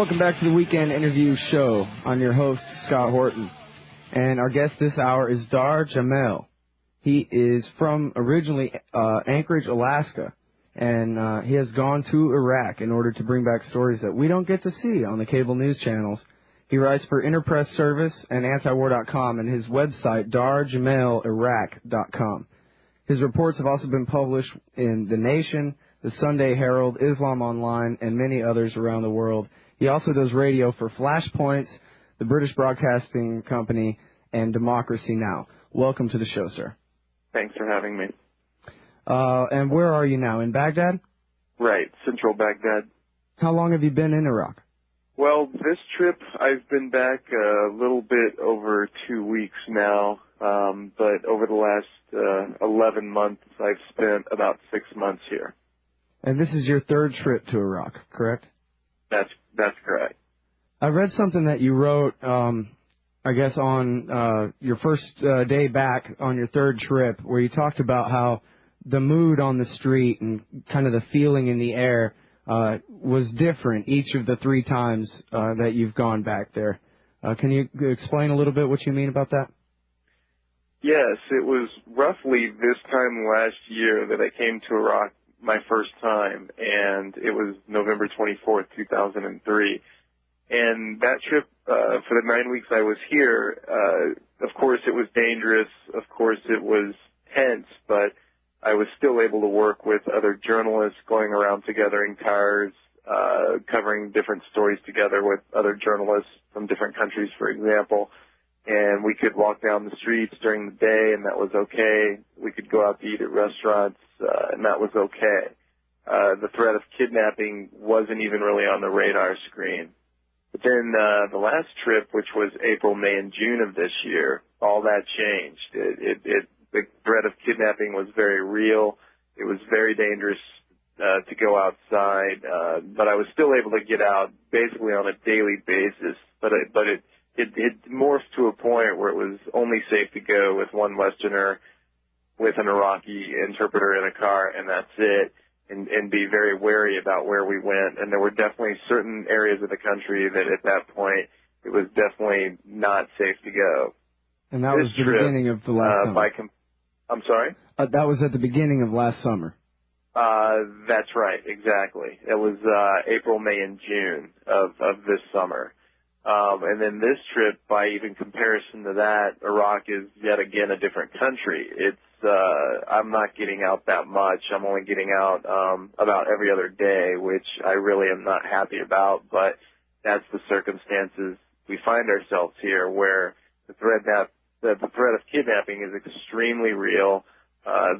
Welcome back to the Weekend Interview Show. I'm your host, Scott Horton. And our guest this hour is Dahr Jamail. He is from originally Anchorage, Alaska. And he has gone to Iraq in order to bring back stories that we don't get to see on the cable news channels. He writes for Interpress Service and antiwar.com and his website, dahrjamailiraq.com. His reports have also been published in The Nation, The Sunday Herald, Islam Online, and many others around the world. He also does radio for Flashpoints, the British Broadcasting Company, and Democracy Now! Welcome to the show, sir. Thanks for having me. And where are you now, in Baghdad? Right, central Baghdad. How long have you been in Iraq? Well, this trip, I've been back a little bit over 2 weeks now, but over the last 11 months, I've spent about 6 months here. And this is your third trip to Iraq, correct? That's correct. I read something that you wrote, I guess, on your first day back on your third trip, where you talked about how the mood on the street and kind of the feeling in the air was different each of the 3 times that you've gone back there. Can you explain a little bit what you mean about that? Yes, it was roughly this time last year that I came to Iraq my first time, and it was November 24th, 2003. And that trip, for the 9 weeks I was here, of course it was dangerous, of course it was tense, but I was still able to work with other journalists, going around together in cars, covering different stories together with other journalists from different countries, for example. And we could walk down the streets during the day, and that was okay. We could go out to eat at restaurants, and that was okay. The threat of kidnapping wasn't even really on the radar screen. But then the last trip, which was April, May, and June of this year, all that changed. The threat of kidnapping was very real. It was very dangerous to go outside, but I was still able to get out basically on a daily basis. But it morphed to a point where it was only safe to go with one Westerner, with an Iraqi interpreter in a car, and that's it, and be very wary about where we went. And there were definitely certain areas of the country that at that point it was definitely not safe to go. And that was the beginning of the last summer. I'm sorry? That was at the beginning of last summer. That's right, exactly. It was April, May, and June of this summer. And then this trip, by even comparison to that, Iraq is yet again a different country. I'm not getting out that much. I'm only getting out about every other day, which I really am not happy about, but that's the circumstances we find ourselves here, where the threat of kidnapping is extremely real.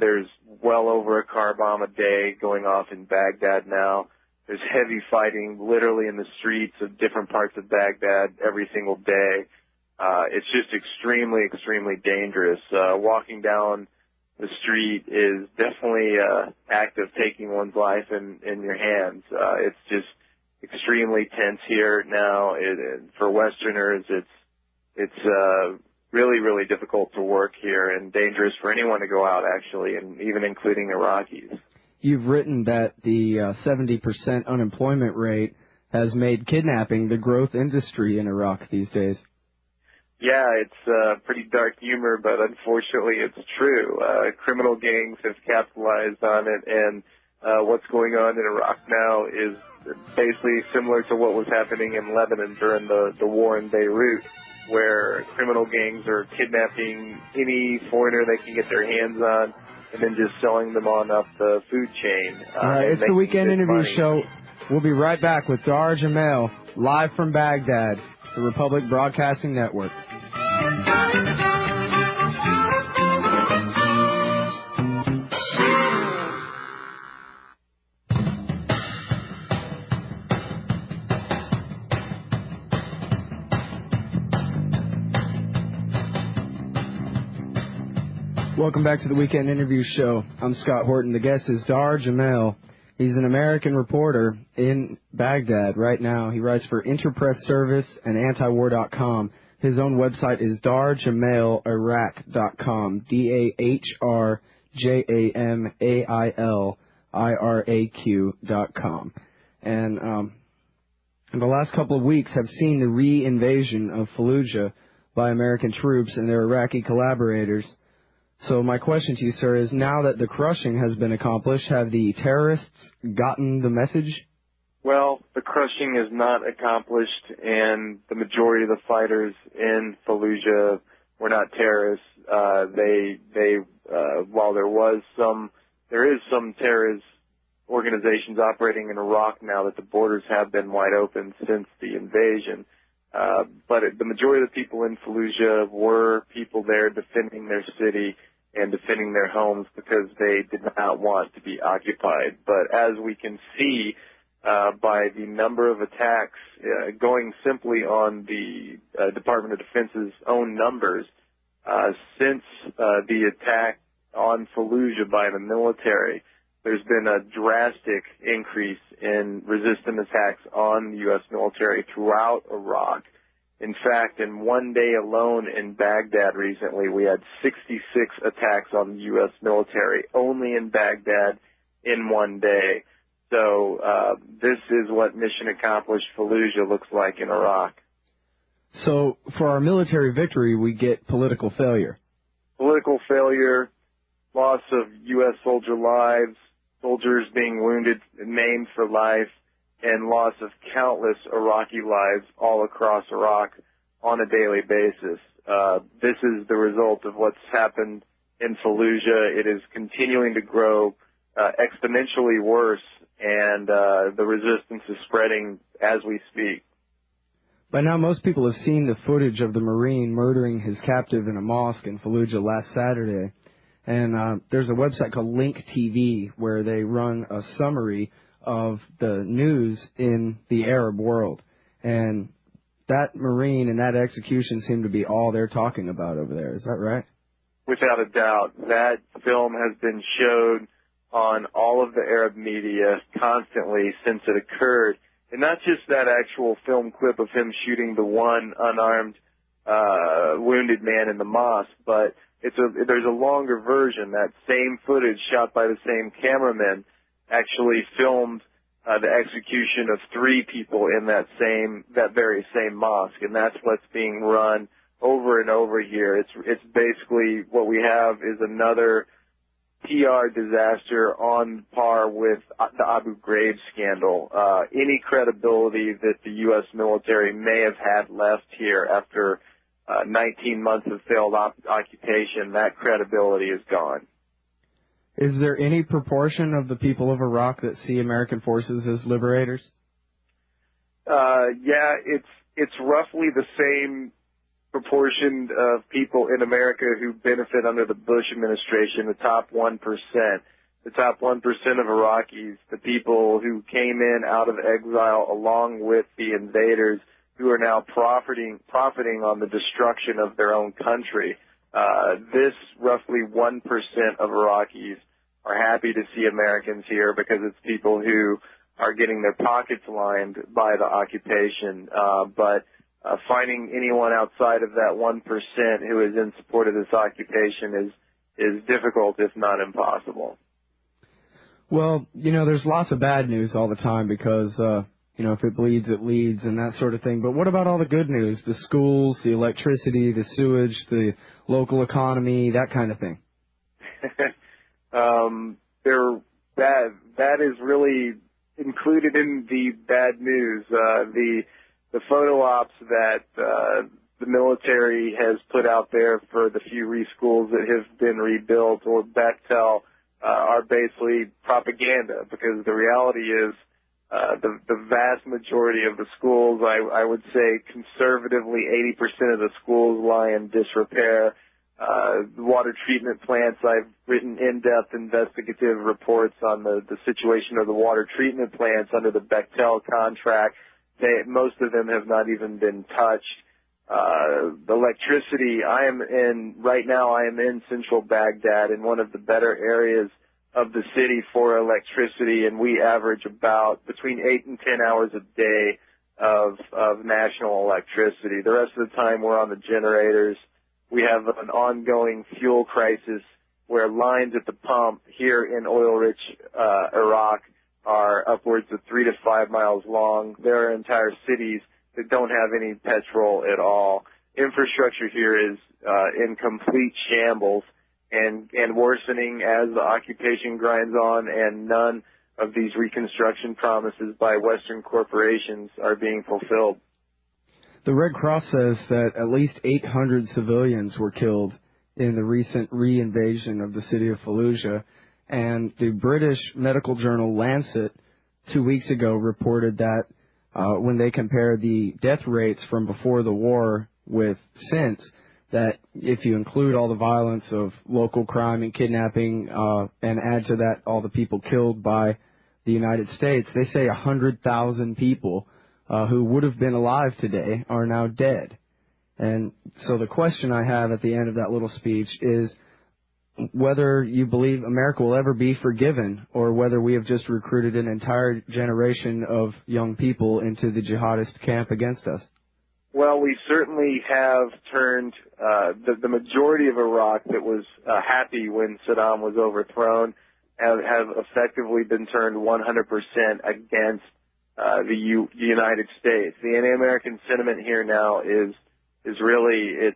There's well over a car bomb a day going off in Baghdad now. There's heavy fighting literally in the streets of different parts of Baghdad every single day. It's just extremely, extremely dangerous. Walking down the street is definitely an act of taking one's life in your hands. It's just extremely tense here now. For Westerners, it's really, really difficult to work here and dangerous for anyone to go out, actually, and even including Iraqis. You've written that the 70% unemployment rate has made kidnapping the growth industry in Iraq these days. Yeah, it's pretty dark humor, but unfortunately it's true. Criminal gangs have capitalized on it, and what's going on in Iraq now is basically similar to what was happening in Lebanon during the war in Beirut, where criminal gangs are kidnapping any foreigner they can get their hands on and then just selling them on up the food chain. All right, it's the Weekend Interview Show. We'll be right back with Dahr Jamail, live from Baghdad, the Republic Broadcasting Network. Welcome back to the Weekend Interview Show. I'm Scott Horton. The guest is Dahr Jamail. He's an American reporter in Baghdad right now. He writes for Interpress Service and antiwar.com. His own website is dahrjamailiraq.com, DahrJamailIraq.com. And in the last couple of weeks have seen the re-invasion of Fallujah by American troops and their Iraqi collaborators. So my question to you, sir, is now that the crushing has been accomplished, have the terrorists gotten the message? Well, the crushing is not accomplished, and the majority of the fighters in Fallujah were not terrorists. While there is some terrorist organizations operating in Iraq now that the borders have been wide open since the invasion. But the majority of the people in Fallujah were people there defending their city and defending their homes because they did not want to be occupied. But as we can see by the number of attacks, going simply on the Department of Defense's own numbers, since the attack on Fallujah by the military, there's been a drastic increase in resistant attacks on the U.S. military throughout Iraq. In fact, in one day alone in Baghdad recently, we had 66 attacks on the U.S. military, only in Baghdad in one day. So this is what mission accomplished Fallujah looks like in Iraq. So for our military victory, we get political failure. Political failure, loss of U.S. soldier lives, soldiers being wounded, maimed for life, and loss of countless Iraqi lives all across Iraq on a daily basis. This is the result of what's happened in Fallujah. It is continuing to grow exponentially worse, and the resistance is spreading as we speak. By now, most people have seen the footage of the Marine murdering his captive in a mosque in Fallujah last Saturday. And there's a website called Link TV where they run a summary of the news in the Arab world. And that Marine and that execution seem to be all they're talking about over there. Is that right? Without a doubt. That film has been showed on all of the Arab media constantly since it occurred. And not just that actual film clip of him shooting the one unarmed wounded man in the mosque, but there's a longer version. That same footage shot by the same cameraman actually filmed the execution of 3 people in that very same mosque, and that's what's being run over and over here. It's basically what we have is another PR disaster on par with the Abu Ghraib scandal. Any credibility that the U.S. military may have had left here after 19 months of failed occupation, that credibility is gone. Is there any proportion of the people of Iraq that see American forces as liberators? Yeah, it's roughly the same proportion of people in America who benefit under the Bush administration, the top 1%. The top 1% of Iraqis, the people who came in out of exile along with the invaders, who are now profiting on the destruction of their own country. This roughly 1% of Iraqis are happy to see Americans here because it's people who are getting their pockets lined by the occupation. But finding anyone outside of that 1% who is in support of this occupation is difficult, if not impossible. Well, there's lots of bad news all the time because if it bleeds, it leads and that sort of thing. But what about all the good news? The schools, the electricity, the sewage, the local economy, that kind of thing. That is really included in the bad news. The photo ops that the military has put out there for the few schools that have been rebuilt or Bechtel are basically propaganda, because the reality is the vast majority of the schools, I would say conservatively 80% of the schools lie in disrepair. The water treatment plants, I've written in-depth investigative reports on the situation of the water treatment plants under the Bechtel contract. Most of them have not even been touched. The electricity, right now I am in central Baghdad, in one of the better areas of the city for electricity, and we average about between 8 and 10 hours a day of national electricity. The rest of the time we're on the generators. We have an ongoing fuel crisis where lines at the pump here in oil-rich Iraq are upwards of 3 to 5 miles long. There are entire cities that don't have any petrol at all. Infrastructure here is in complete shambles and worsening as the occupation grinds on, and none of these reconstruction promises by Western corporations are being fulfilled. The Red Cross says that at least 800 civilians were killed in the recent re-invasion of the city of Fallujah, and the British medical journal Lancet 2 weeks ago reported that when they compared the death rates from before the war with since, that if you include all the violence of local crime and kidnapping and add to that all the people killed by the United States, they say 100,000 people who would have been alive today are now dead. And so the question I have at the end of that little speech is whether you believe America will ever be forgiven, or whether we have just recruited an entire generation of young people into the jihadist camp against us. Well, we certainly have turned the majority of Iraq that was happy when Saddam was overthrown have effectively been turned 100% against the United States. The anti-American sentiment here now is really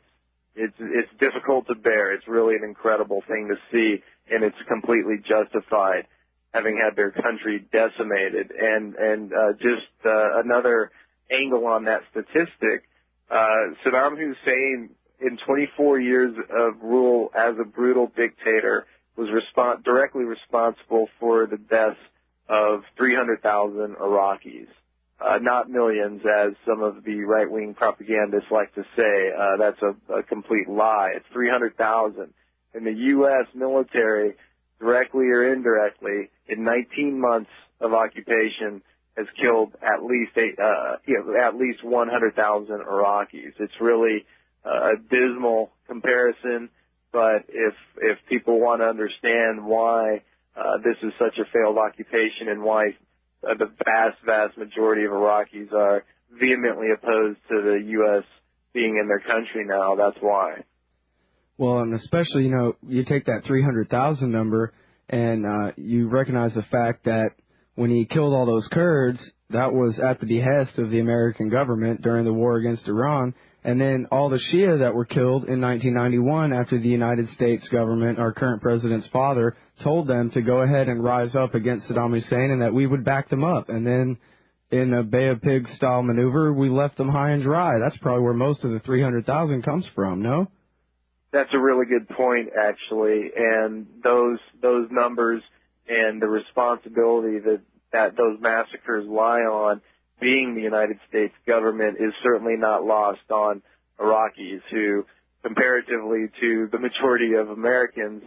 it's difficult to bear. It's really an incredible thing to see, and it's completely justified, having had their country decimated. And just another angle on that statistic, Saddam Hussein, in 24 years of rule as a brutal dictator, was directly responsible for the deaths of 300,000 Iraqis. Not millions, as some of the right-wing propagandists like to say. That's a complete lie. It's 300,000. And the U.S. military, directly or indirectly, in 19 months of occupation, has killed at least 100,000 Iraqis. It's really a dismal comparison, but if people want to understand why this is such a failed occupation and why the vast majority of Iraqis are vehemently opposed to the U.S. being in their country now, that's why. Well, and especially, you take that 300,000 number and you recognize the fact that when he killed all those Kurds, that was at the behest of the American government during the war against Iran. And then all the Shia that were killed in 1991 after the United States government, our current president's father, told them to go ahead and rise up against Saddam Hussein and that we would back them up. And then in a Bay of Pigs style maneuver, we left them high and dry. That's probably where most of the 300,000 comes from, no? That's a really good point, actually. And those numbers and the responsibility that those massacres lie on, being the United States government, is certainly not lost on Iraqis, who, comparatively to the majority of Americans,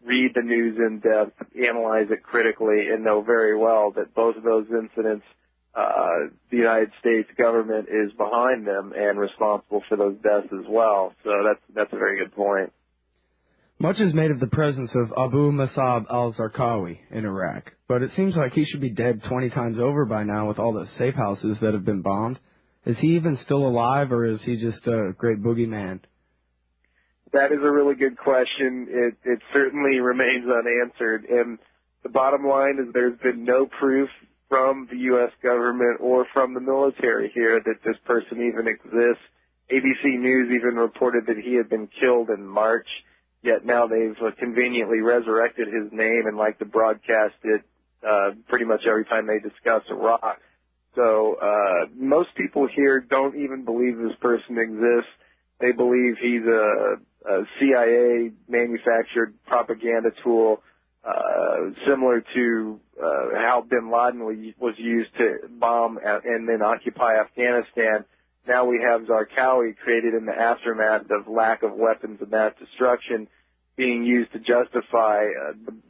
read the news in depth, analyze it critically, and know very well that both of those incidents, the United States government is behind them and responsible for those deaths as well. So that's a very good point. Much is made of the presence of Abu Musab al-Zarqawi in Iraq, but it seems like he should be dead 20 times over by now with all the safe houses that have been bombed. Is he even still alive, or is he just a great boogeyman? That is a really good question. It certainly remains unanswered, and the bottom line is there's been no proof from the U.S. government or from the military here that this person even exists. ABC News even reported that he had been killed in March, yet now they've conveniently resurrected his name and like to broadcast it pretty much every time they discuss Iraq. So most people here don't even believe this person exists. They believe he's a CIA manufactured propaganda tool, similar to how bin Laden was used to bomb and then occupy Afghanistan. Now we have Zarqawi, created in the aftermath of lack of weapons of mass destruction, being used to justify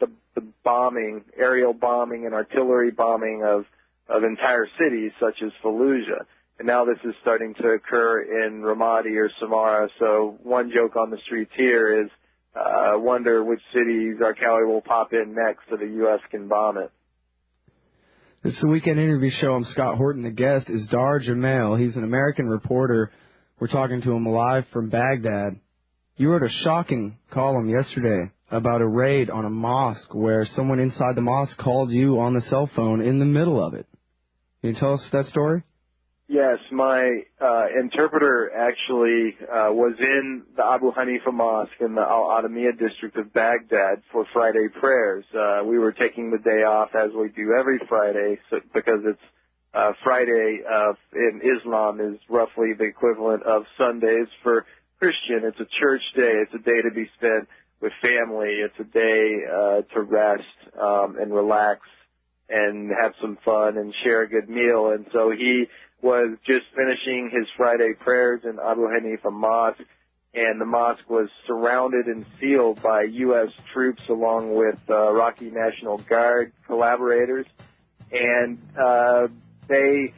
the bombing, aerial bombing and artillery bombing of entire cities such as Fallujah. And now this is starting to occur in Ramadi or Samarra. So one joke on the streets here is, wonder which city Zarqawi will pop in next so the U.S. can bomb it. It's the Weekend Interview Show. I'm Scott Horton. The guest is Dahr Jamail. He's an American reporter. We're talking to him live from Baghdad. You wrote a shocking column yesterday about a raid on a mosque where someone inside the mosque called you on the cell phone in the middle of it. Can you tell us that story? Yes, my interpreter actually was in the Abu Hanifa Mosque in the Al-Adamiyya district of Baghdad for Friday prayers. We were taking the day off as we do every Friday because it's Friday in Islam is roughly the equivalent of Sundays for Christian. It's a church day. It's a day to be spent with family. It's a day to rest and relax and have some fun and share a good meal. And so he was just finishing his Friday prayers in Abu Hanifa Mosque, and the mosque was surrounded and sealed by U.S. troops along with Iraqi National Guard collaborators. And they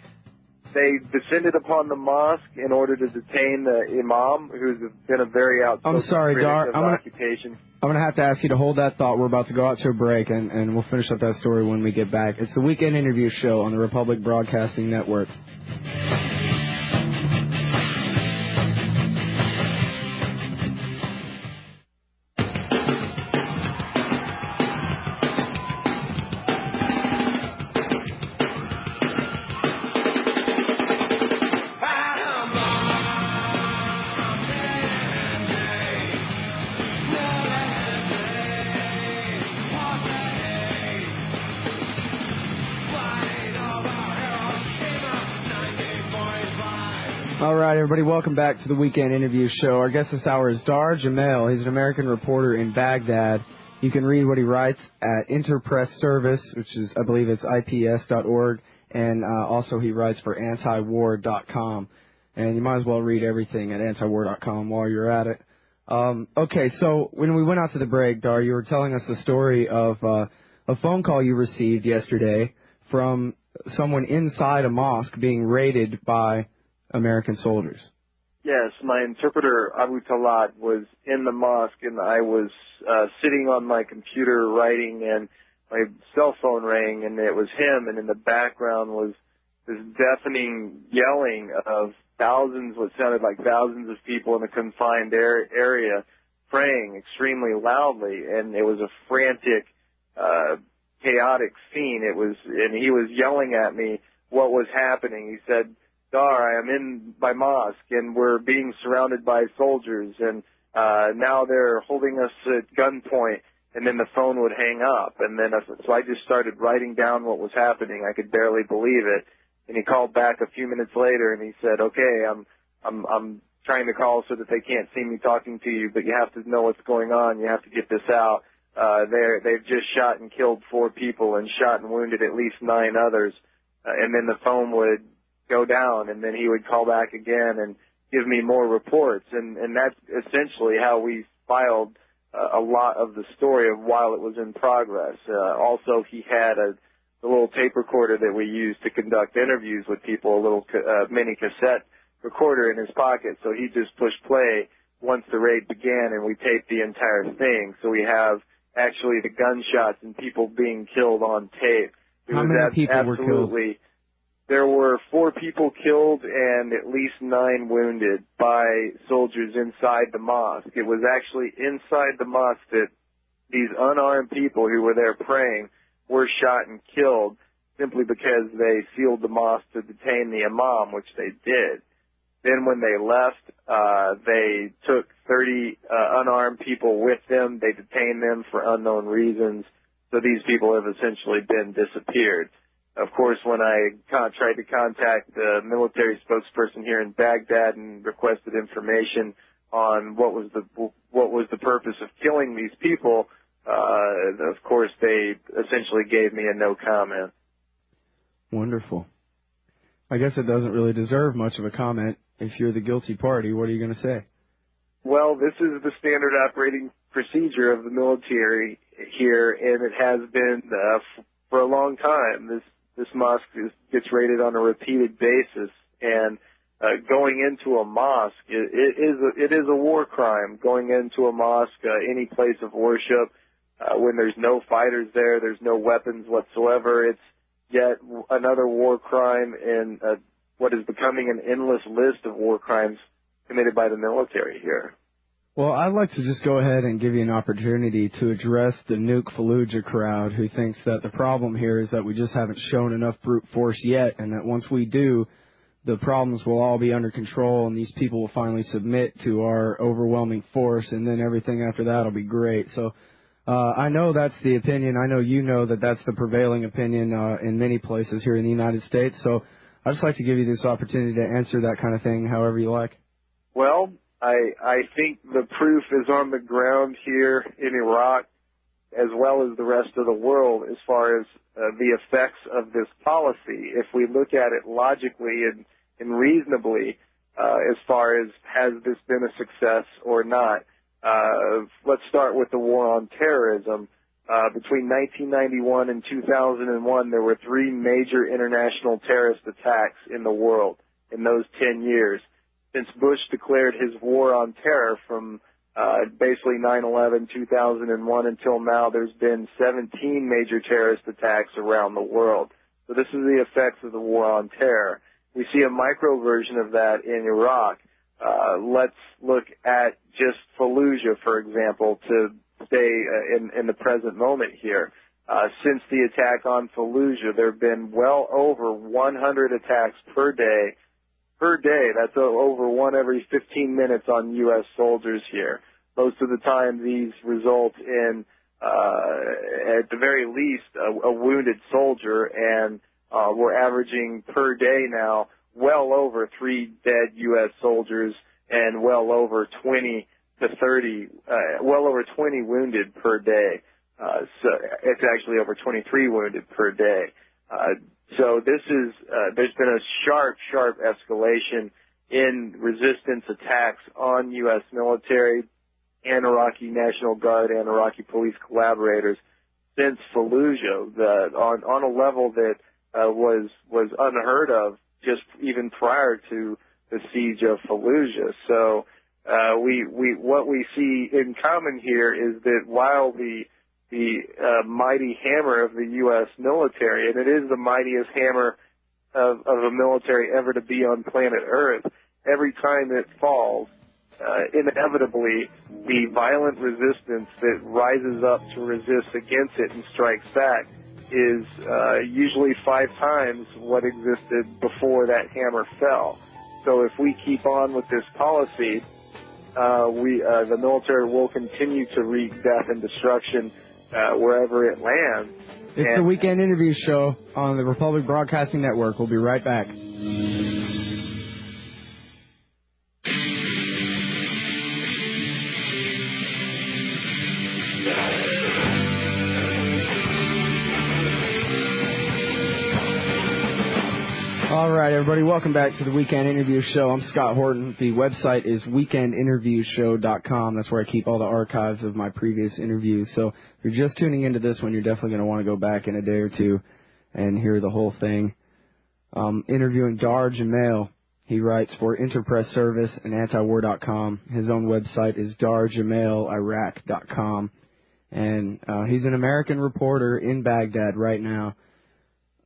descended upon the mosque in order to detain the imam, who's been a very outspoken critic of occupation. I'm going to have to ask you to hold that thought. We're about to go out to a break, and we'll finish up that story when we get back. It's the Weekend Interview Show on the Republic Broadcasting Network. All right, everybody, welcome back to the Weekend Interview Show. Our guest this hour is Dahr Jamail. He's an American reporter in Baghdad. You can read what he writes at Interpress Service, which is, I believe it's ips.org, and also he writes for antiwar.com. And you might as well read everything at antiwar.com while you're at it. Okay, so when we went out to the break, Dahr, you were telling us the story of a phone call you received yesterday from someone inside a mosque being raided by American soldiers. Yes, my interpreter, Abu Talat, was in the mosque, and I was sitting on my computer writing, and my cell phone rang, and it was him, and in the background was this deafening yelling of thousands, what sounded like thousands of people in a confined area praying extremely loudly, and it was a frantic, chaotic scene. And he was yelling at me what was happening. He said, Dahr, I am in my mosque, and we're being surrounded by soldiers, and now they're holding us at gunpoint, and then the phone would hang up. And then so I just started writing down what was happening. I could barely believe it. And he called back a few minutes later, and he said, okay, I'm trying to call so that they can't see me talking to you, but you have to know what's going on. You have to get this out. They've just shot and killed 4 people and shot and wounded at least 9 others. And then the phone would go down, and then he would call back again and give me more reports, and that's essentially how we filed a lot of the story of while it was in progress. Also, he had a little tape recorder that we used to conduct interviews with people, a little mini cassette recorder in his pocket, so he just pushed play once the raid began, and we taped the entire thing. So we have actually the gunshots and people being killed on tape. How many people were killed? There were 4 people killed and at least 9 wounded by soldiers inside the mosque. It was actually inside the mosque that these unarmed people who were there praying were shot and killed simply because they sealed the mosque to detain the imam, which they did. Then when they left, they took 30 unarmed people with them. They detained them for unknown reasons. So these people have essentially been disappeared. Of course, when I tried to contact the military spokesperson here in Baghdad and requested information on what was the purpose of killing these people, of course they essentially gave me a no comment. Wonderful. I guess it doesn't really deserve much of a comment. If you're the guilty party, what are you going to say? Well, this is the standard operating procedure of the military here, and it has been for a long time. This mosque gets raided on a repeated basis, and going into a mosque, it is a war crime. Going into a mosque, any place of worship, when there's no fighters there, there's no weapons whatsoever, it's yet another war crime in what is becoming an endless list of war crimes committed by the military here. Well, I'd like to just go ahead and give you an opportunity to address the Nuke Fallujah crowd who thinks that the problem here is that we just haven't shown enough brute force yet, and that once we do, the problems will all be under control and these people will finally submit to our overwhelming force, and then everything after that will be great. So I know that's the opinion. I know you know that that's the prevailing opinion in many places here in the United States. So I'd just like to give you this opportunity to answer that kind of thing however you like. Well, I think the proof is on the ground here in Iraq as well as the rest of the world as far as the effects of this policy. If we look at it logically and reasonably as far as has this been a success or not. Let's start with the war on terrorism. Between 1991 and 2001, there were 3 major international terrorist attacks in the world in those 10 years. Since Bush declared his war on terror from basically 9/11, 2001 until now, there's been 17 major terrorist attacks around the world. So this is the effects of the war on terror. We see a micro version of that in Iraq. Let's look at just Fallujah, for example, to stay in the present moment here. Since the attack on Fallujah, there have been well over 100 attacks per day. That's over one every 15 minutes on U.S. soldiers here. Most of the time, these result in, at the very least, a wounded soldier, and we're averaging per day now well over 3 dead U.S. soldiers and well over 20 wounded per day. So it's actually over 23 wounded per day. So this is, there's been a sharp escalation in resistance attacks on U.S. military and Iraqi National Guard and Iraqi police collaborators since Fallujah, on a level that was unheard of just even prior to the siege of Fallujah. So what we see in common here is that while the mighty hammer of the U.S. military, and it is the mightiest hammer of a military ever to be on planet Earth, every time it falls, inevitably the violent resistance that rises up to resist against it and strikes back is usually 5 times what existed before that hammer fell. So if we keep on with this policy, the military will continue to wreak death and destruction wherever it lands. It's the Weekend Interview Show on the Republic Broadcasting Network. We'll be right back. All right, everybody, welcome back to the Weekend Interview Show. I'm Scott Horton. The website is weekendinterviewshow.com. That's where I keep all the archives of my previous interviews. So if you're just tuning into this one, you're definitely going to want to go back in a day or two and hear the whole thing. Interviewing Dahr Jamail. He writes for Interpress Service and antiwar.com. His own website is dahrjamailiraq.com. And he's an American reporter in Baghdad right now.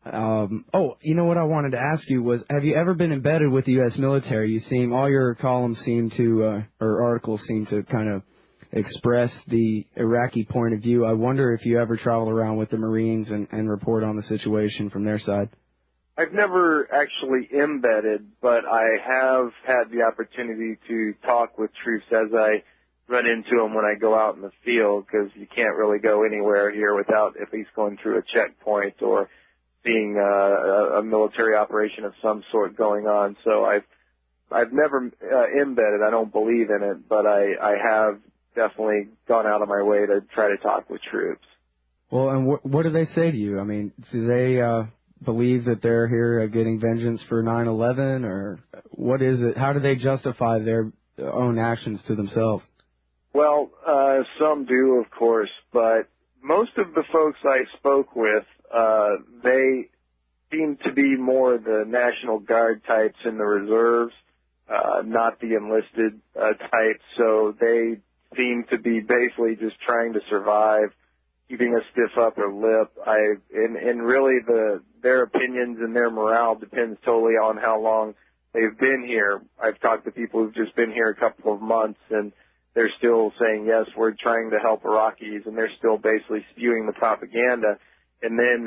You know what I wanted to ask you was, have you ever been embedded with the U.S. military? All your columns seem to, or articles seem to kind of express the Iraqi point of view. I wonder if you ever travel around with the Marines and report on the situation from their side. I've never actually embedded, but I have had the opportunity to talk with troops as I run into them when I go out in the field, because you can't really go anywhere here without at least going through a checkpoint or seeing a military operation of some sort going on. So I've never embedded. I don't believe in it, but I have definitely gone out of my way to try to talk with troops. Well, and what do they say to you? I mean, do they believe that they're here getting vengeance for 9/11, or what is it? How do they justify their own actions to themselves? Well, some do, of course, but most of the folks I spoke with, they seem to be more the National Guard types in the reserves, not the enlisted types. So they seem to be basically just trying to survive, keeping a stiff upper lip. And really their opinions and their morale depends totally on how long they've been here. I've talked to people who've just been here a couple of months, and they're still saying, yes, we're trying to help Iraqis, and they're still basically spewing the propaganda. And then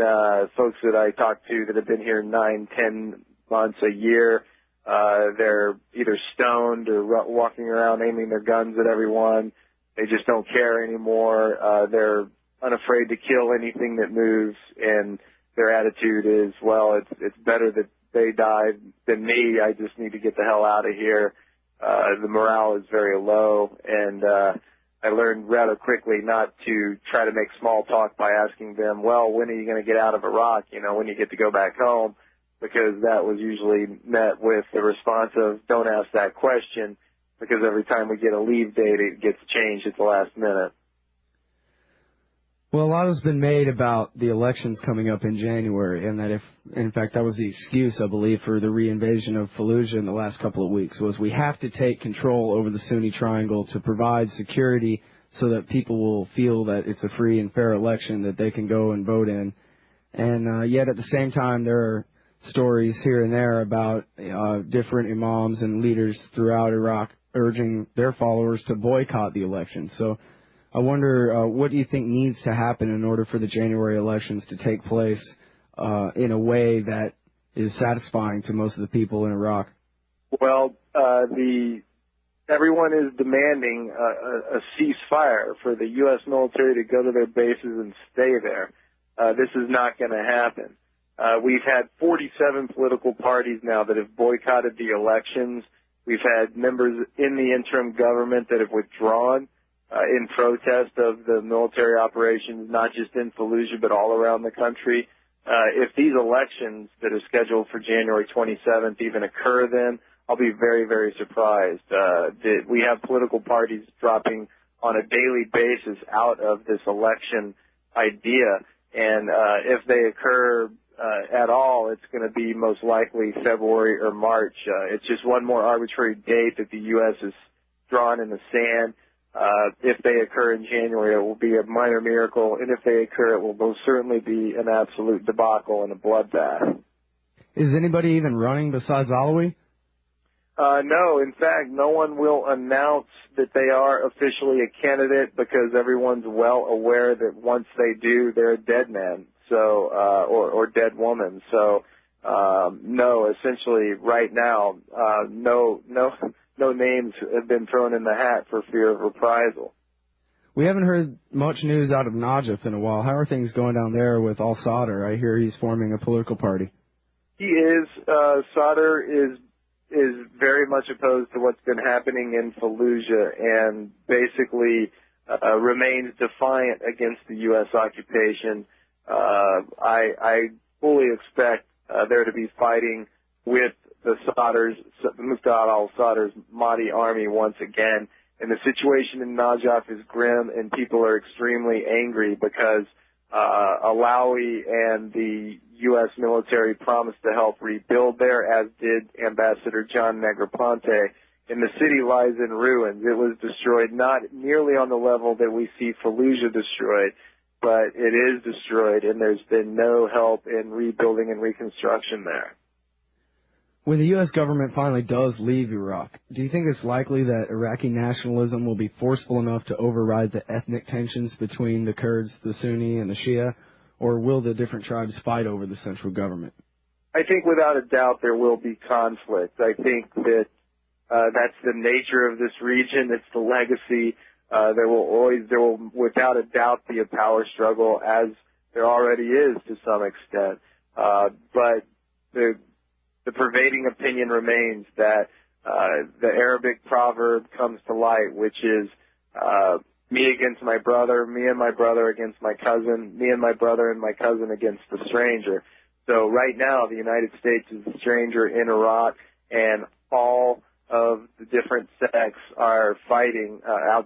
folks that I talk to that have been here 9, 10 months, a year, they're either stoned or walking around aiming their guns at everyone. They just don't care anymore. They're unafraid to kill anything that moves, and their attitude is, well, it's better that they die than me. I just need to get the hell out of here. The morale is very low, and I learned rather quickly not to try to make small talk by asking them, well, when are you going to get out of Iraq, when you get to go back home, because that was usually met with the response of, don't ask that question, because every time we get a leave date, it gets changed at the last minute. Well, a lot has been made about the elections coming up in January, and that in fact, that was the excuse, I believe, for the reinvasion of Fallujah in the last couple of weeks, was we have to take control over the Sunni Triangle to provide security so that people will feel that it's a free and fair election that they can go and vote in. And yet at the same time, there are stories here and there about different imams and leaders throughout Iraq urging their followers to boycott the election. So I wonder, what do you think needs to happen in order for the January elections to take place in a way that is satisfying to most of the people in Iraq? Well, everyone is demanding a ceasefire for the U.S. military to go to their bases and stay there. This is not going to happen. We've had 47 political parties now that have boycotted the elections. We've had members in the interim government that have withdrawn in protest of the military operations, not just in Fallujah, but all around the country. If these elections that are scheduled for January 27th even occur then, I'll be very, very surprised. We have political parties dropping on a daily basis out of this election idea, and if they occur at all, it's going to be most likely February or March. It's just one more arbitrary date that the U.S. has drawn in the sand. If they occur in January, it will be a minor miracle, and if they occur, it will most certainly be an absolute debacle and a bloodbath. Is anybody even running besides Alawi? No, in fact, no one will announce that they are officially a candidate because everyone's well aware that once they do, they're a dead man, so or dead woman. So no, essentially, right now, no names have been thrown in the hat for fear of reprisal. We haven't heard much news out of Najaf in a while. How are things going down there with al-Sadr? I hear he's forming a political party. He is. Sadr is very much opposed to what's been happening in Fallujah and basically remains defiant against the U.S. occupation. I fully expect there to be fighting with the Muqtada al-Sadr's Mahdi army once again. And the situation in Najaf is grim, and people are extremely angry because Alawi and the U.S. military promised to help rebuild there, as did Ambassador John Negroponte. And the city lies in ruins. It was destroyed not nearly on the level that we see Fallujah destroyed, but it is destroyed, and there's been no help in rebuilding and reconstruction there. When the U.S. government finally does leave Iraq, do you think it's likely that Iraqi nationalism will be forceful enough to override the ethnic tensions between the Kurds, the Sunni, and the Shia, or will the different tribes fight over the central government? I think without a doubt there will be conflict. I think that that's the nature of this region. It's the legacy. There will without a doubt be a power struggle, as there already is to some extent. But the pervading opinion remains that the Arabic proverb comes to light, which is me against my brother, me and my brother against my cousin, me and my brother and my cousin against the stranger. So right now the United States is the stranger in Iraq, and all of the different sects are fighting,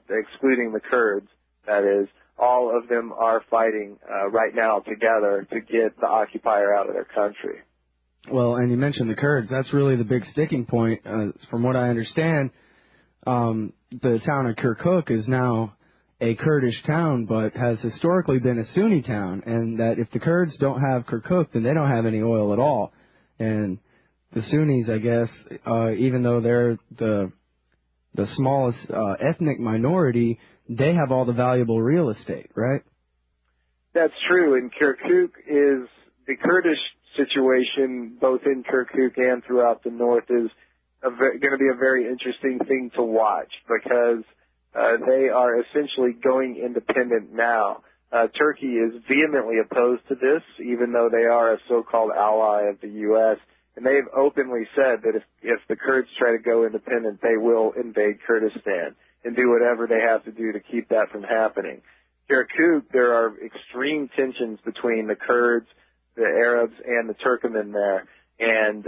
excluding the Kurds, that is. All of them are fighting right now together to get the occupier out of their country. Well, and you mentioned the Kurds. That's really the big sticking point. From what I understand, the town of Kirkuk is now a Kurdish town, but has historically been a Sunni town, and that if the Kurds don't have Kirkuk, then they don't have any oil at all. And the Sunnis, I guess, even though they're the the smallest ethnic minority, they have all the valuable real estate, right? That's true. In Kirkuk is the Kurdish situation, both in Kirkuk and throughout the north, is going to be a very interesting thing to watch because they are essentially going independent now. Turkey is vehemently opposed to this, even though they are a so-called ally of the U.S., and they've openly said that if the Kurds try to go independent, they will invade Kurdistan and do whatever they have to do to keep that from happening. Kirkuk, there are extreme tensions between the Kurds, the Arabs, and the Turkmen there, and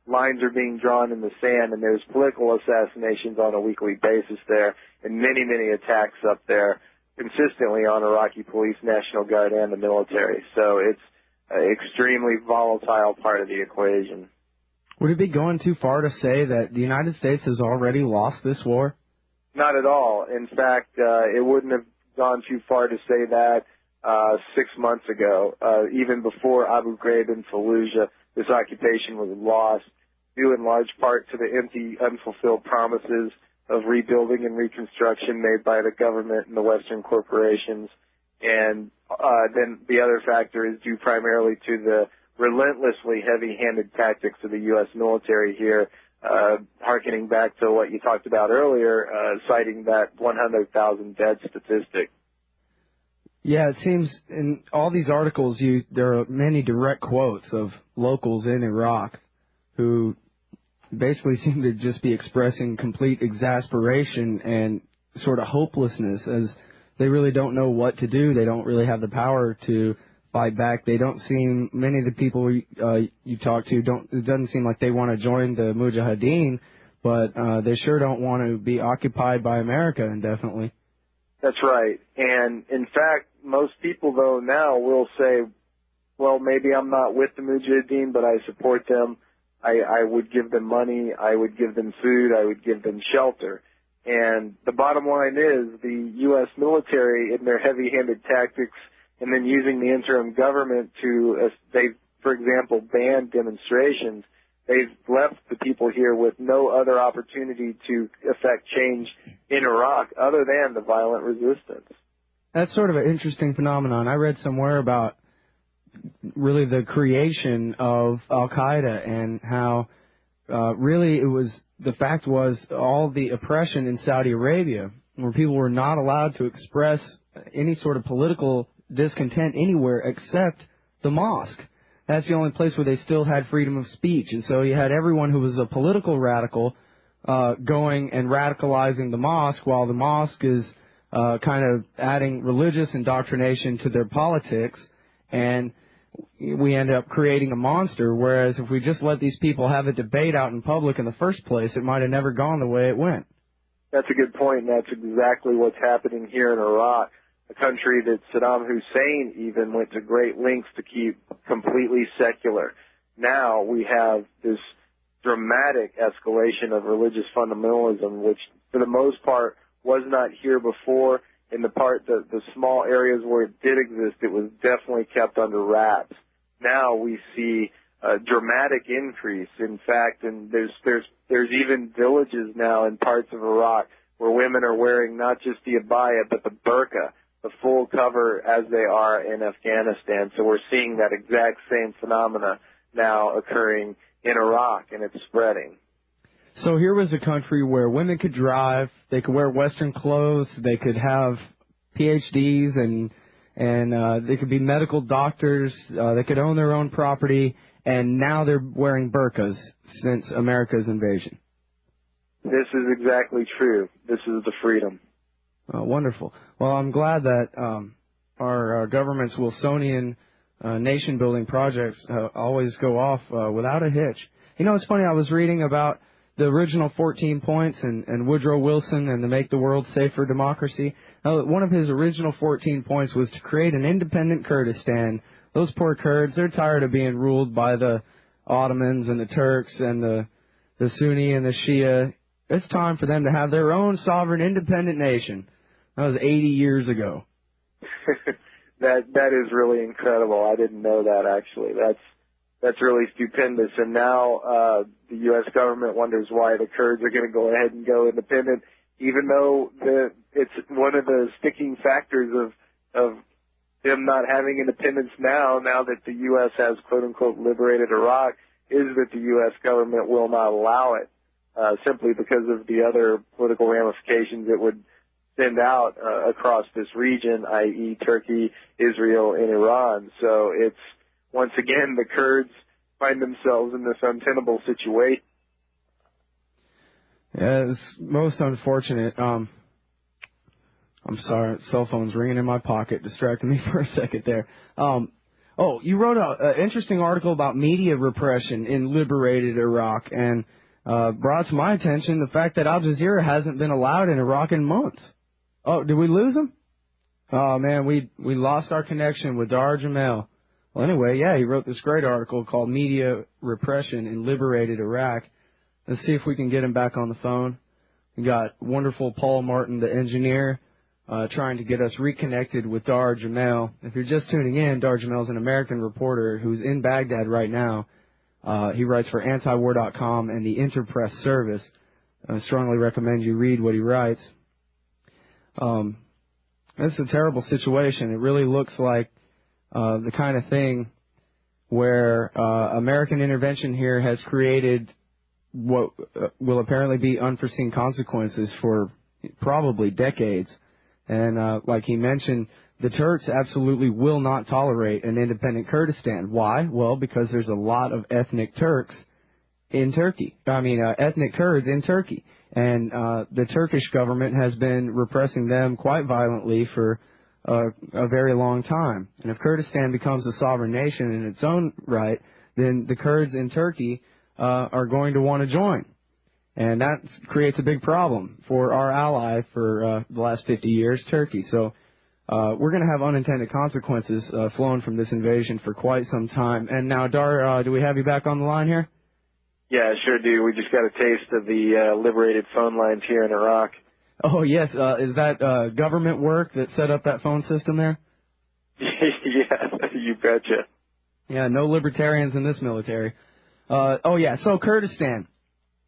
lines are being drawn in the sand, and there's political assassinations on a weekly basis there, and many, many attacks up there consistently on Iraqi police, National Guard, and the military. So it's an extremely volatile part of the equation. Would it be going too far to say that the United States has already lost this war? Not at all. In fact, it wouldn't have gone too far to say that 6 months ago. Even before Abu Ghraib and Fallujah, this occupation was lost, due in large part to the empty, unfulfilled promises of rebuilding and reconstruction made by the government and the Western corporations. And then the other factor is due primarily to the relentlessly heavy-handed tactics of the U.S. military here, hearkening back to what you talked about earlier, citing that 100,000 dead statistic. Yeah, it seems in all these articles there are many direct quotes of locals in Iraq who basically seem to just be expressing complete exasperation and sort of hopelessness, as they really don't know what to do. They don't really have the power to fight back. They don't seem, many of the people you talk to, it doesn't seem like they want to join the Mujahideen, but they sure don't want to be occupied by America indefinitely. That's right. And in fact, most people, though, now will say, well, maybe I'm not with the Mujahideen, but I support them. I would give them money. I would give them food. I would give them shelter. And the bottom line is the U.S. military, in their heavy-handed tactics, and then using the interim government to, for example, ban demonstrations, they've left the people here with no other opportunity to effect change in Iraq other than the violent resistance. That's sort of an interesting phenomenon. I read somewhere about really the creation of Al-Qaeda and how really the fact was all the oppression in Saudi Arabia, where people were not allowed to express any sort of political discontent anywhere except the mosque. That's the only place where they still had freedom of speech. And so you had everyone who was a political radical going and radicalizing the mosque, while the mosque is kind of adding religious indoctrination to their politics. And we end up creating a monster, whereas if we just let these people have a debate out in public in the first place, it might have never gone the way it went. That's a good point, and that's exactly what's happening here in Iraq, a country that Saddam Hussein even went to great lengths to keep completely secular. Now we have this dramatic escalation of religious fundamentalism, which for the most part was not here before. In the small areas where it did exist, it was definitely kept under wraps. Now we see a dramatic increase. In fact, and there's even villages now in parts of Iraq where women are wearing not just the abaya but the burqa, the full cover, as they are in Afghanistan. So we're seeing that exact same phenomena now occurring in Iraq, and it's spreading. So here was a country where women could drive, they could wear Western clothes, they could have PhDs, and they could be medical doctors, they could own their own property, and now they're wearing burqas since America's invasion. This is exactly true. This is the freedom. Oh, wonderful. Well, I'm glad that our government's Wilsonian nation-building projects always go off without a hitch. You know, it's funny, I was reading about the original 14 points and Woodrow Wilson and the Make the World Safer Democracy. One of his original 14 points was to create an independent Kurdistan. Those poor Kurds, they're tired of being ruled by the Ottomans and the Turks and the Sunni and the Shia. It's time for them to have their own sovereign independent nation. That was 80 years ago. That is really incredible. I didn't know that, actually. That's really stupendous. And now the U.S. government wonders why the Kurds are going to go ahead and go independent, even though it's one of the sticking factors of them not having independence now that the U.S. has, quote-unquote, liberated Iraq, is that the U.S. government will not allow it, simply because of the other political ramifications it would send out across this region, i.e. Turkey, Israel, and Iran. So it's, once again, the Kurds find themselves in this untenable situation. Yeah, it's most unfortunate. I'm sorry, cell phone's ringing in my pocket, distracted me for a second there. You wrote an interesting article about media repression in liberated Iraq, and brought to my attention the fact that Al Jazeera hasn't been allowed in Iraq in months. Oh, did we lose him? Oh, man, we lost our connection with Dahr Jamail. Well, anyway, yeah, he wrote this great article called Media Repression in Liberated Iraq. Let's see if we can get him back on the phone. We got wonderful Paul Martin, the engineer, trying to get us reconnected with Dahr Jamail. If you're just tuning in, Dahr Jamail is an American reporter who's in Baghdad right now. He writes for antiwar.com and the Interpress service. I strongly recommend you read what he writes. This is a terrible situation. It really looks like the kind of thing where American intervention here has created what will apparently be unforeseen consequences for probably decades. And like he mentioned, the Turks absolutely will not tolerate an independent Kurdistan. Why? Well, because there's a lot of ethnic Turks in Turkey. Ethnic Kurds in Turkey. And the Turkish government has been repressing them quite violently for a very long time. And if Kurdistan becomes a sovereign nation in its own right, then the Kurds in Turkey are going to want to join. And that creates a big problem for our ally for the last 50 years, Turkey. So we're going to have unintended consequences flowing from this invasion for quite some time. And now, Dahr, do we have you back on the line here? Yeah, sure do. We just got a taste of the liberated phone lines here in Iraq. Oh, yes. Is that government work that set up that phone system there? Yeah, you betcha. Yeah, no libertarians in this military. So Kurdistan.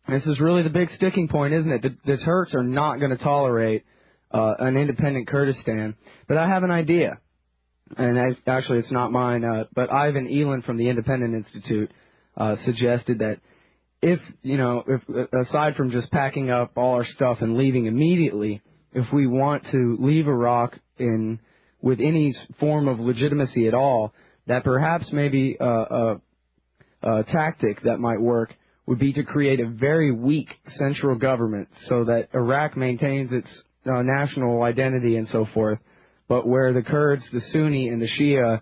This is really the big sticking point, isn't it? The Turks are not going to tolerate an independent Kurdistan. But I have an idea. And actually, it's not mine. But Ivan Elin from the Independent Institute suggested that if aside from just packing up all our stuff and leaving immediately, if we want to leave Iraq with any form of legitimacy at all, that perhaps maybe a tactic that might work would be to create a very weak central government so that Iraq maintains its national identity and so forth, but where the Kurds, the Sunni, and the Shia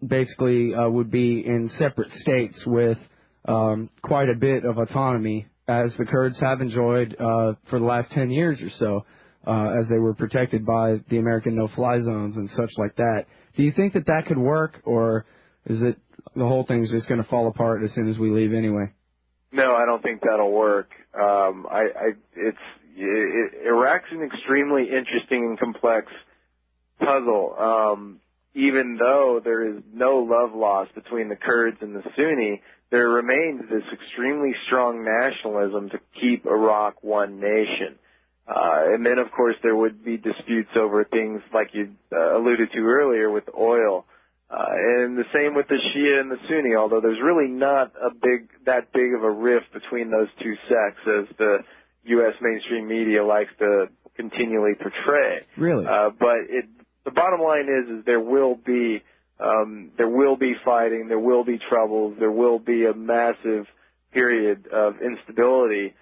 basically would be in separate states with quite a bit of autonomy, as the Kurds have enjoyed for the last 10 years or so, as they were protected by the American no-fly zones and such like that. Do you think that could work, or is it the whole thing's just going to fall apart as soon as we leave anyway? No, I don't think that'll work. Iraq's an extremely interesting and complex puzzle. Even though there is no love lost between the Kurds and the Sunni, there remains this extremely strong nationalism to keep Iraq one nation. And then, of course, there would be disputes over things like you alluded to earlier with oil. And the same with the Shia and the Sunni, although there's really not that big of a rift between those two sects as the U.S. mainstream media likes to continually portray. Really? But the bottom line is there will be fighting, there will be troubles, there will be a massive period of instability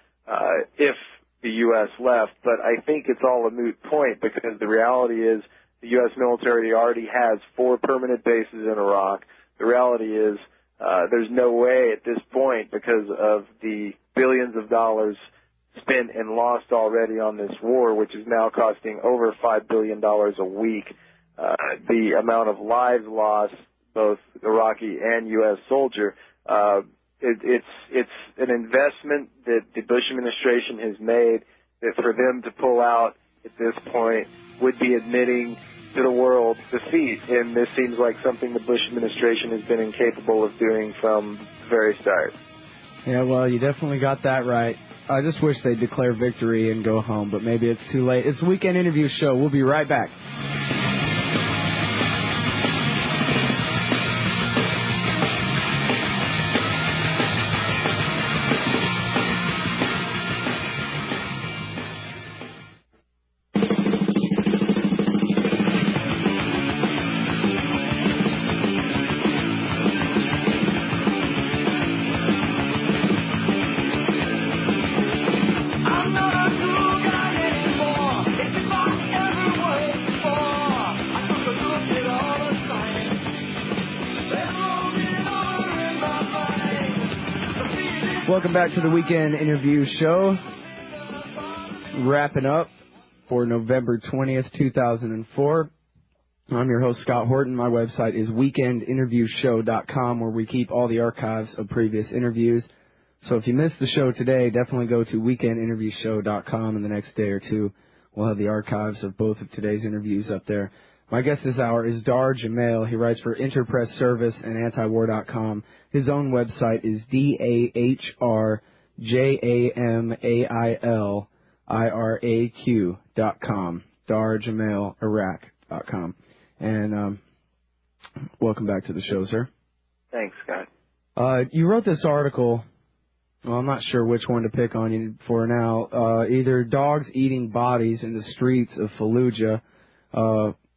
if the U.S. left. But I think it's all a moot point, because the reality is the U.S. military already has 4 permanent bases in Iraq. The reality is there's no way at this point, because of the billions of dollars spent and lost already on this war, which is now costing over $5 billion a week, the amount of lives lost, both Iraqi and U.S. soldier, it's an investment that the Bush administration has made, that for them to pull out at this point would be admitting to the world defeat. And this seems like something the Bush administration has been incapable of doing from the very start. Yeah, well, you definitely got that right. I just wish they'd declare victory and go home, but maybe it's too late. It's the Weekend Interview Show. We'll be right back. Welcome back to the Weekend Interview Show. Wrapping up for November 20th, 2004. I'm your host, Scott Horton. My website is weekendinterviewshow.com, where we keep all the archives of previous interviews. So if you missed the show today, definitely go to weekendinterviewshow.com, and the next day or two we'll have the archives of both of today's interviews up there. My guest this hour is Dahr Jamail. He writes for Interpress Service and antiwar.com. His own website is DahrJamailIraq.com. DahrJamailIraq.com. And welcome back to the show, sir. Thanks, Scott. You wrote this article. Well, I'm not sure which one to pick on you for now. Either dogs eating bodies in the streets of Fallujah,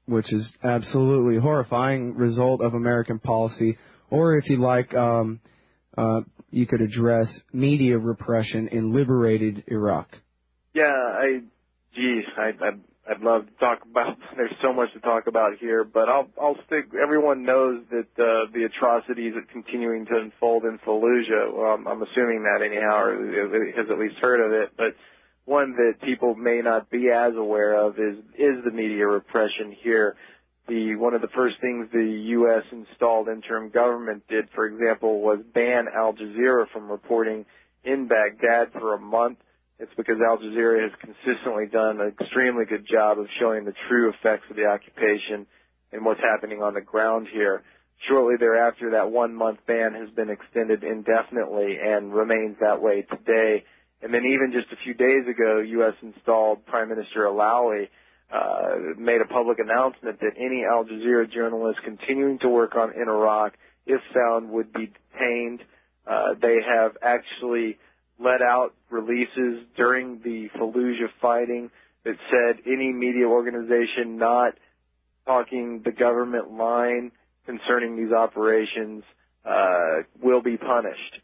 which is absolutely horrifying result of American policy, or if you like, you could address media repression in liberated Iraq. Yeah, I'd love to talk about. There's so much to talk about here, but I'll stick. Everyone knows that the atrocities are continuing to unfold in Fallujah. Well, I'm assuming that anyhow, or has at least heard of it, but one that people may not be as aware of is the media repression here. One of the first things the U.S. installed interim government did, for example, was ban Al Jazeera from reporting in Baghdad for a month. It's because Al Jazeera has consistently done an extremely good job of showing the true effects of the occupation and what's happening on the ground here. Shortly thereafter, that 1 month ban has been extended indefinitely and remains that way today. And then even just a few days ago, U.S. installed Prime Minister Alawi made a public announcement that any Al Jazeera journalist continuing to work in Iraq, if found, would be detained. They have actually let out releases during the Fallujah fighting that said any media organization not talking the government line concerning these operations will be punished.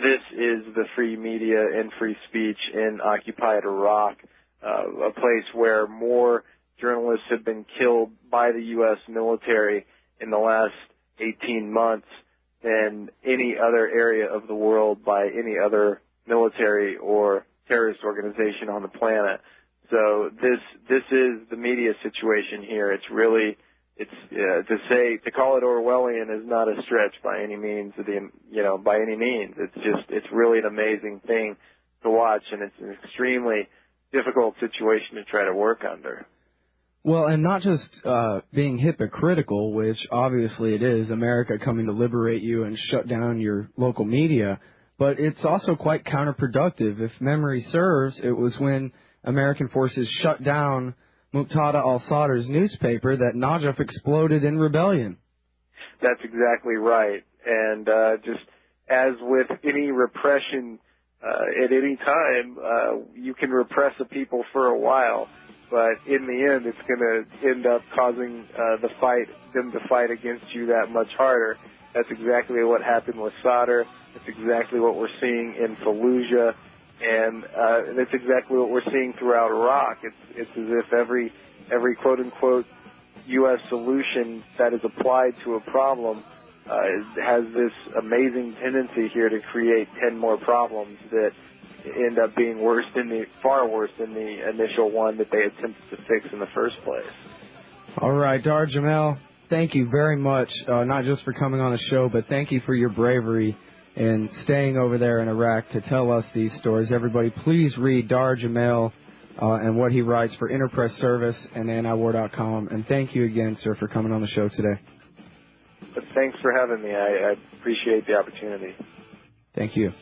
This is the free media and free speech in occupied Iraq, a place where more journalists have been killed by the U.S. military in the last 18 months than any other area of the world by any other military or terrorist organization on the planet. So this is the media situation here. It's really, to call it Orwellian is not a stretch by any means. By any means, it's really an amazing thing to watch, and it's an extremely difficult situation to try to work under. Well, and not just being hypocritical, which obviously it is, America coming to liberate you and shut down your local media, but it's also quite counterproductive. If memory serves, it was when American forces shut down Muqtada al-Sadr's newspaper that Najaf exploded in rebellion. That's exactly right. And just as with any repression at any time, you can repress a people for a while, but in the end, it's going to end up causing them to fight against you that much harder. That's exactly what happened with Sadr. That's exactly what we're seeing in Fallujah, and that's exactly what we're seeing throughout Iraq. It's as if every quote unquote U.S. solution that is applied to a problem has this amazing tendency here to create 10 more problems that end up being far worse than the initial one that they attempted to fix in the first place. All right, Dahr Jamail, thank you very much, not just for coming on the show, but thank you for your bravery and staying over there in Iraq to tell us these stories. Everybody, please read Dahr Jamail and what he writes for Interpress Service and antiwar.com. And thank you again, sir, for coming on the show today. But thanks for having me. I appreciate the opportunity. Thank you.